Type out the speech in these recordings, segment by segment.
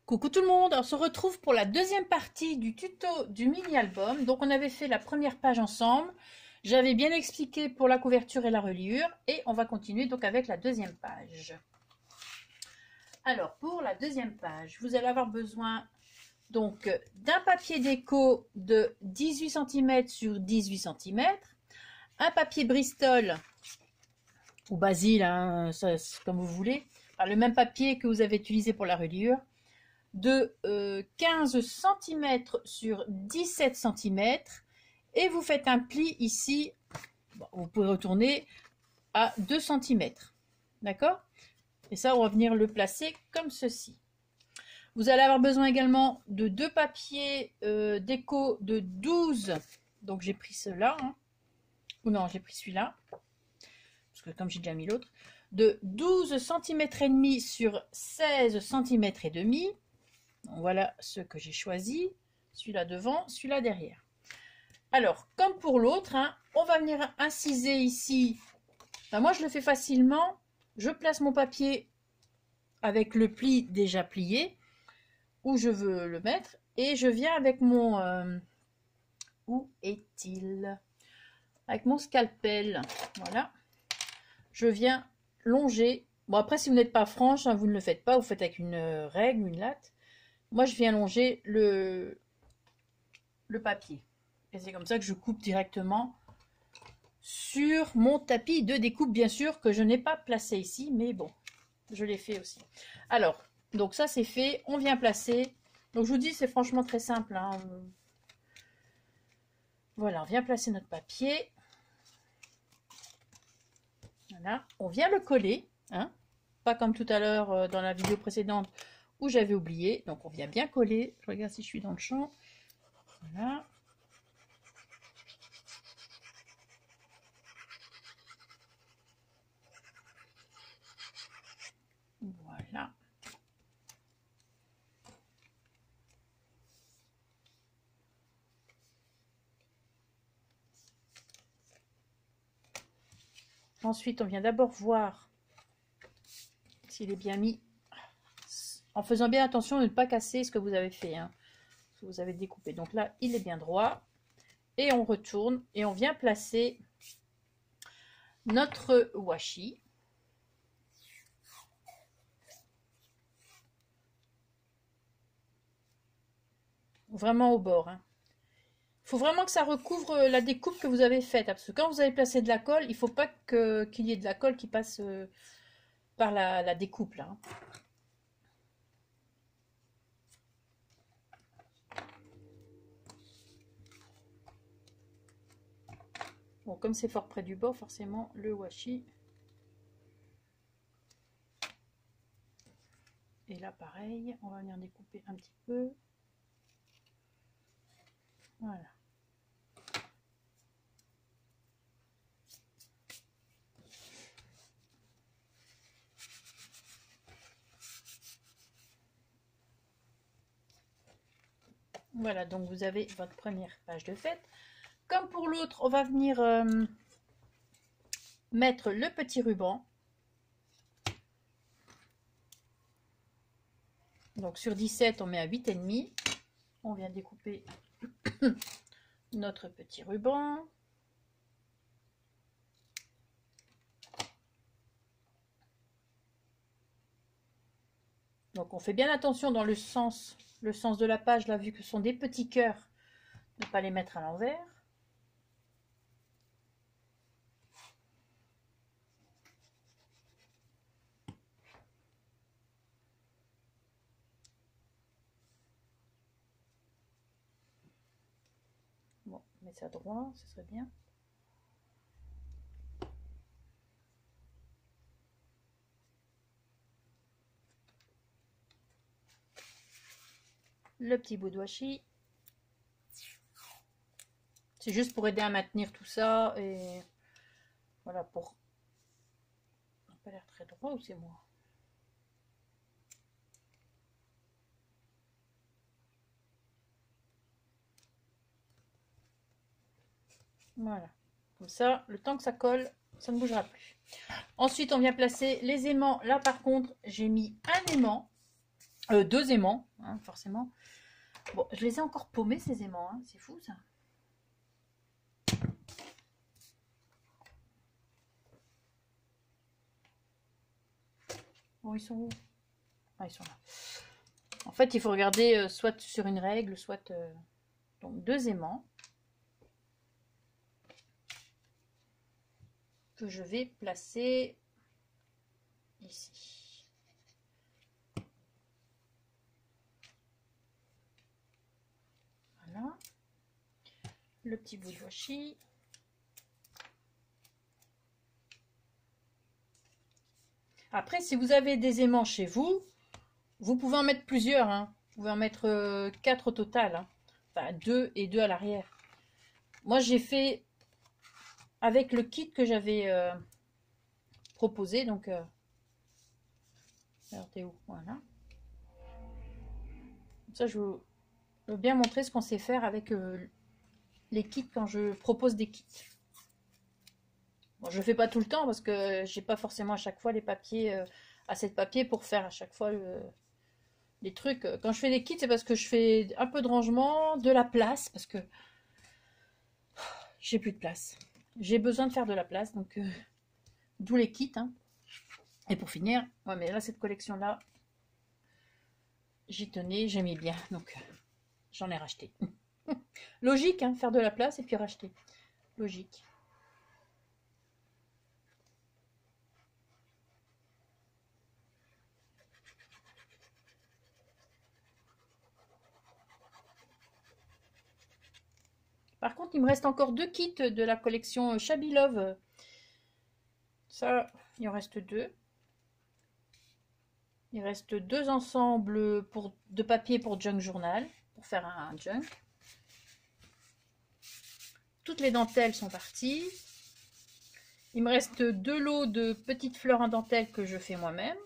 Coucou tout le monde, on se retrouve pour la deuxième partie du tuto du mini-album. Donc on avait fait la première page ensemble, j'avais bien expliqué pour la couverture et la reliure et on va continuer donc avec la deuxième page. Alors pour la deuxième page, vous allez avoir besoin donc d'un papier déco de 18 cm sur 18 cm, un papier Bristol ou Basil, hein, ça, comme vous voulez, enfin, le même papier que vous avez utilisé pour la reliure, de 15 cm sur 17 cm et vous faites un pli ici, bon, vous pouvez retourner à 2 cm, d'accord? Et ça, on va venir le placer comme ceci. Vous allez avoir besoin également de deux papiers déco de 12, donc j'ai pris cela, hein. Ou non, j'ai pris celui-là, parce que comme j'ai déjà mis l'autre, de 12 cm et demi sur 16 cm et demi. Donc voilà ce que j'ai choisi, celui-là devant, celui-là derrière. Alors, comme pour l'autre, hein, on va venir inciser ici. Enfin, moi, je le fais facilement. Je place mon papier avec le pli déjà plié, où je veux le mettre, et je viens avec mon... où est-il? Avec mon scalpel, voilà. Je viens longer. Bon, après, si vous n'êtes pas franche, hein, vous ne le faites pas, vous faites avec une règle, une latte. Moi, je viens longer le papier. Et c'est comme ça que je coupe directement sur mon tapis de découpe, bien sûr, que je n'ai pas placé ici, mais bon, je l'ai fait aussi. Alors, donc ça, c'est fait. On vient placer. Donc, je vous dis, c'est franchement très simple, hein. Voilà, on vient placer notre papier. Voilà, on vient le coller, hein. Pas comme tout à l'heure dans la vidéo précédente où j'avais oublié. Donc, on vient bien coller. Je regarde si je suis dans le champ. Voilà. Voilà. Ensuite, on vient d'abord voir s'il est bien mis, en faisant bien attention de ne pas casser ce que vous avez fait, hein, ce que vous avez découpé. Donc là, il est bien droit. Et on retourne et on vient placer notre washi. Vraiment au bord, hein. Il faut vraiment que ça recouvre la découpe que vous avez faite, hein, parce que quand vous avez placé de la colle, il ne faut pas qu'il y ait de la colle qui passe par la découpe là. Bon, comme c'est fort près du bord, forcément, le washi. Et là, pareil, on va venir découper un petit peu. Voilà. Voilà, donc vous avez votre première page de faite. Comme pour l'autre, on va venir mettre le petit ruban. Donc sur 17, on met à 8,5. On vient découper notre petit ruban. Donc on fait bien attention dans le sens de la page, là, vu que ce sont des petits cœurs, de ne pas les mettre à l'envers. Bon, on met ça droit, ce serait bien. Le petit bout de washi. C'est juste pour aider à maintenir tout ça et voilà, pour... Ça n'a pas l'air très droit ou c'est moi? Voilà, comme ça, le temps que ça colle, ça ne bougera plus. Ensuite, on vient placer les aimants. Là, par contre, j'ai mis un aimant, deux aimants, hein, forcément. Bon, je les ai encore paumés ces aimants, hein, c'est fou ça. Bon, ils sont où? Ah, ils sont là. En fait, il faut regarder soit sur une règle, soit... donc, 2 aimants. Que je vais placer ici. Voilà. Le petit bout de washi. Après, si vous avez des aimants chez vous, vous pouvez en mettre plusieurs. Hein. Vous pouvez en mettre 4 au total. Hein. Enfin, 2 et 2 à l'arrière. Moi, j'ai fait avec le kit que j'avais proposé. Donc, alors, t'es où? Voilà. Ça, je veux bien montrer ce qu'on sait faire avec les kits quand je propose des kits. Bon, je ne fais pas tout le temps parce que j'ai pas forcément à chaque fois les papiers, assez de papier pour faire à chaque fois les trucs. Quand je fais des kits, c'est parce que je fais un peu de rangement, de la place, parce que j'ai plus de place. J'ai besoin de faire de la place, donc d'où les kits. Hein. Et pour finir, ouais, mais là, cette collection-là, j'y tenais, j'aimais bien, donc j'en ai racheté. Logique, hein, faire de la place et puis racheter. Logique. Par contre, il me reste encore 2 kits de la collection Shabby Love. Ça, il en reste 2. Il reste 2 ensembles de papier pour junk journal, pour faire un junk. Toutes les dentelles sont parties. Il me reste 2 lots de petites fleurs en dentelle que je fais moi-même.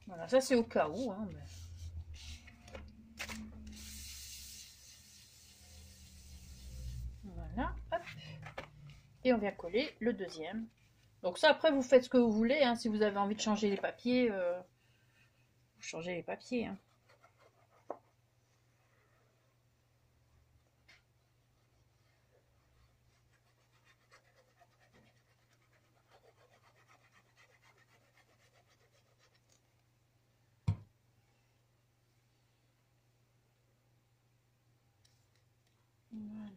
Voilà, ça c'est au cas où. Hein, mais... Voilà, hop. Et on vient coller le deuxième. Donc ça, après, vous faites ce que vous voulez. Hein, si vous avez envie de changer les papiers, vous changez les papiers. Hein. Voilà.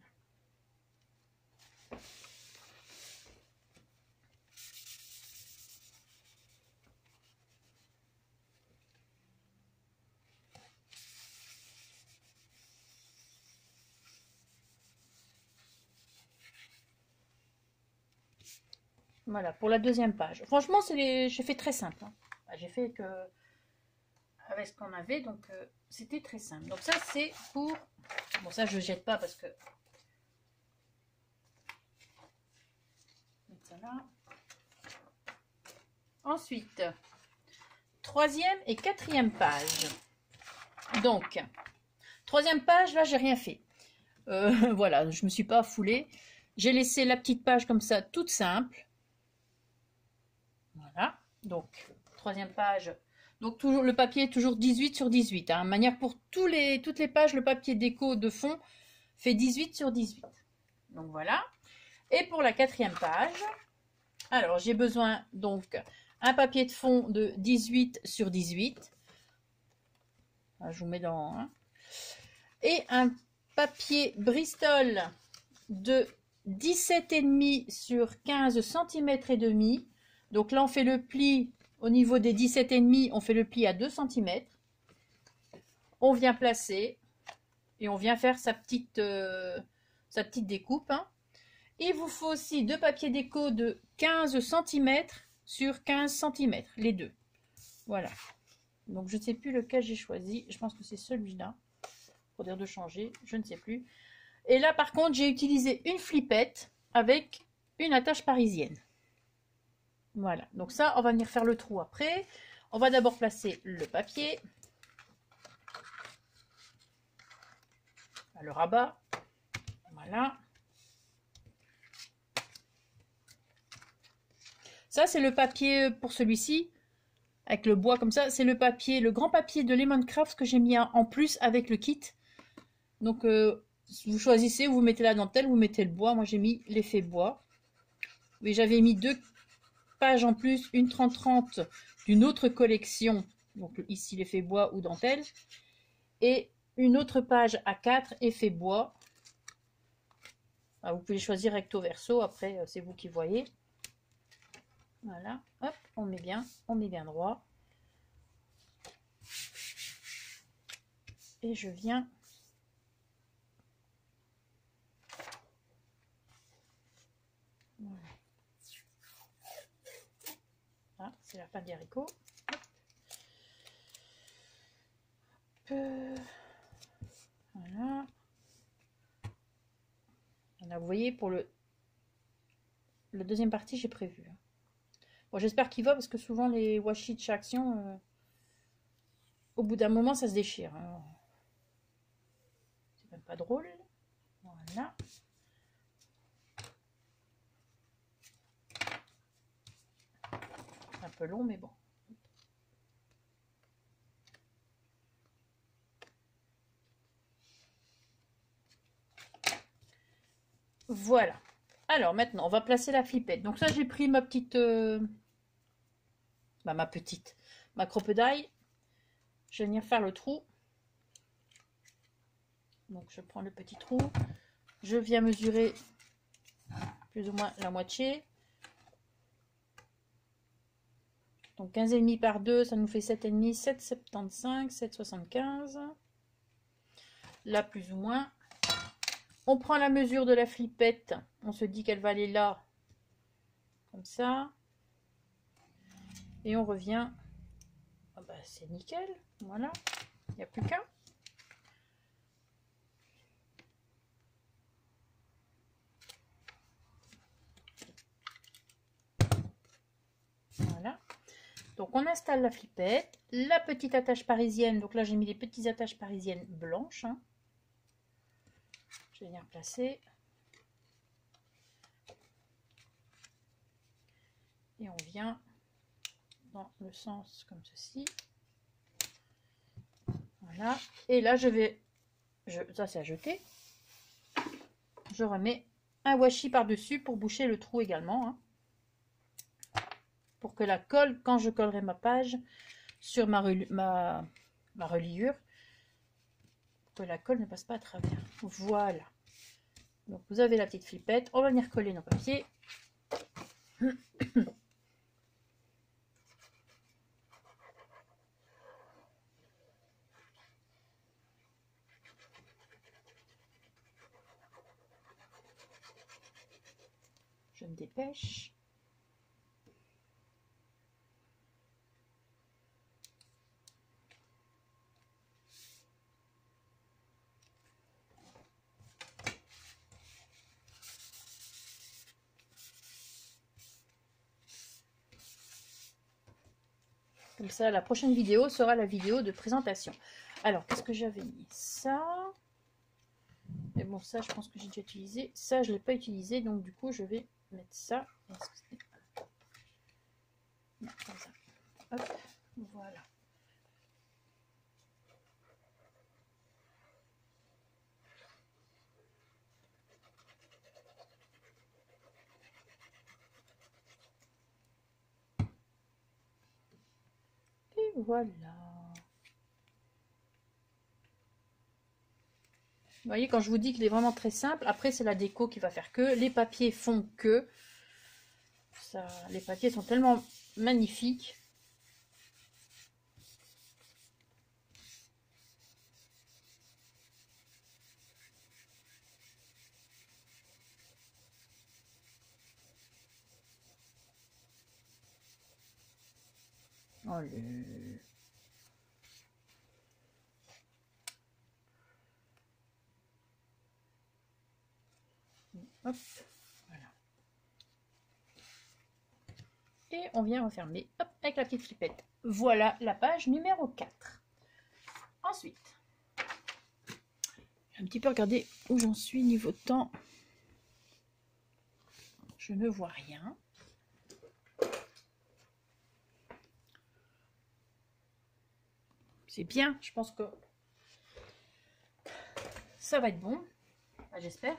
Voilà, pour la deuxième page. Franchement, j'ai fait très simple. Hein. J'ai fait que avec ce qu'on avait, donc c'était très simple. Donc ça, c'est pour... Bon, ça, je jette pas parce que... Mettre ça là. Ensuite, 3e et 4e page. Donc, 3e page, là, j'ai rien fait. Voilà, je me suis pas foulée. J'ai laissé la petite page comme ça, toute simple. Voilà, donc 3e page. Donc toujours le papier est toujours 18 sur 18. Hein. Manière pour toutes les pages, le papier déco de fond fait 18 sur 18. Donc voilà. Et pour la 4e page, alors j'ai besoin donc un papier de fond de 18 sur 18. Là, je vous mets dans... Hein. Et un papier Bristol de 17,5 sur 15 cm et demi. Donc là, on fait le pli au niveau des 17,5, on fait le pli à 2 cm. On vient placer et on vient faire sa petite découpe. Hein. Il vous faut aussi 2 papiers déco de 15 cm sur 15 cm, les deux. Voilà. Donc je ne sais plus lequel j'ai choisi. Je pense que c'est celui-là. Pour dire de changer, je ne sais plus. Et là, par contre, j'ai utilisé une flippette avec une attache parisienne. Voilà, donc ça, on va venir faire le trou après. On va d'abord placer le papier. Le rabat. Voilà. Ça, c'est le papier pour celui-ci. avec le bois comme ça. C'est le papier, le grand papier de Lemon Craft que j'ai mis en plus avec le kit. Donc vous choisissez où vous mettez la dentelle, vous mettez le bois. Moi j'ai mis l'effet bois. Mais j'avais mis 2 pages en plus, une 30-30 d'une autre collection. Donc ici l'effet bois ou dentelle. Et une autre page A4 effet bois. Alors, vous pouvez choisir recto verso, après c'est vous qui voyez. Voilà, hop, on met bien droit. Et je viens voilà. Ah, c'est la pâte d'haricot. Voilà. Là, vous voyez, pour le deuxième partie, j'ai prévu. Bon, j'espère qu'il va, parce que souvent, les washi de chez Action, au bout d'un moment, ça se déchire. C'est même pas drôle. Voilà. Un peu long, mais bon. Voilà. Alors maintenant, on va placer la flippette. Donc ça, j'ai pris ma petite... ma crocodile. Je vais venir faire le trou. Donc je prends le petit trou. Je viens mesurer plus ou moins la moitié. Donc 15,5 par 2, ça nous fait 7,5, 7,75, 7,75. Là, plus ou moins. On prend la mesure de la flippette. On se dit qu'elle va aller là. Comme ça. Et on revient. Ah bah, c'est nickel. Voilà. Il n'y a plus qu'un. Voilà. Donc on installe la flippette. La petite attache parisienne. Donc là, j'ai mis des petites attaches parisiennes blanches. Hein. Je vais venir placer. Et on vient dans le sens comme ceci. Voilà. Et là, ça c'est à jeter. Je remets un washi par-dessus pour boucher le trou également. Hein. Pour que la colle, quand je collerai ma page sur ma reliure, que la colle ne passe pas à travers. Voilà. Donc vous avez la petite flippette. On va venir coller nos papiers. Je me dépêche. Comme ça, la prochaine vidéo sera la vidéo de présentation. Alors, qu'est-ce que j'avais mis? Ça. Mais bon, ça, je pense que j'ai déjà utilisé. Ça, je ne l'ai pas utilisé. Donc, du coup, je vais mettre ça. Non, comme ça. Hop, voilà. Et voilà. Vous voyez, quand je vous dis qu'il est vraiment très simple, après c'est la déco qui va faire que. Les papiers font que. Ça, les papiers sont tellement magnifiques. Oh, hop, voilà. Et on vient refermer hop, avec la petite flippette. Voilà la page numéro 4. Ensuite, j'ai un petit peu regardé où j'en suis niveau temps. Je ne vois rien. c'est bien. Je pense que ça va être bon. Enfin, j'espère.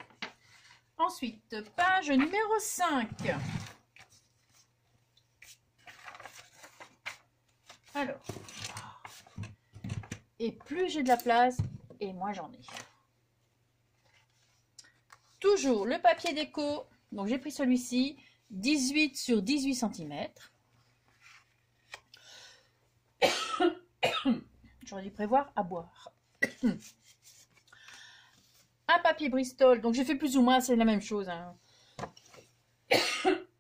Ensuite, page numéro 5. Alors, et plus j'ai de la place, et moins j'en ai. Toujours le papier déco. Donc j'ai pris celui-ci, 18 sur 18 cm. J'aurais dû prévoir à boire. Un papier Bristol, donc j'ai fait plus ou moins, c'est la même chose. Hein.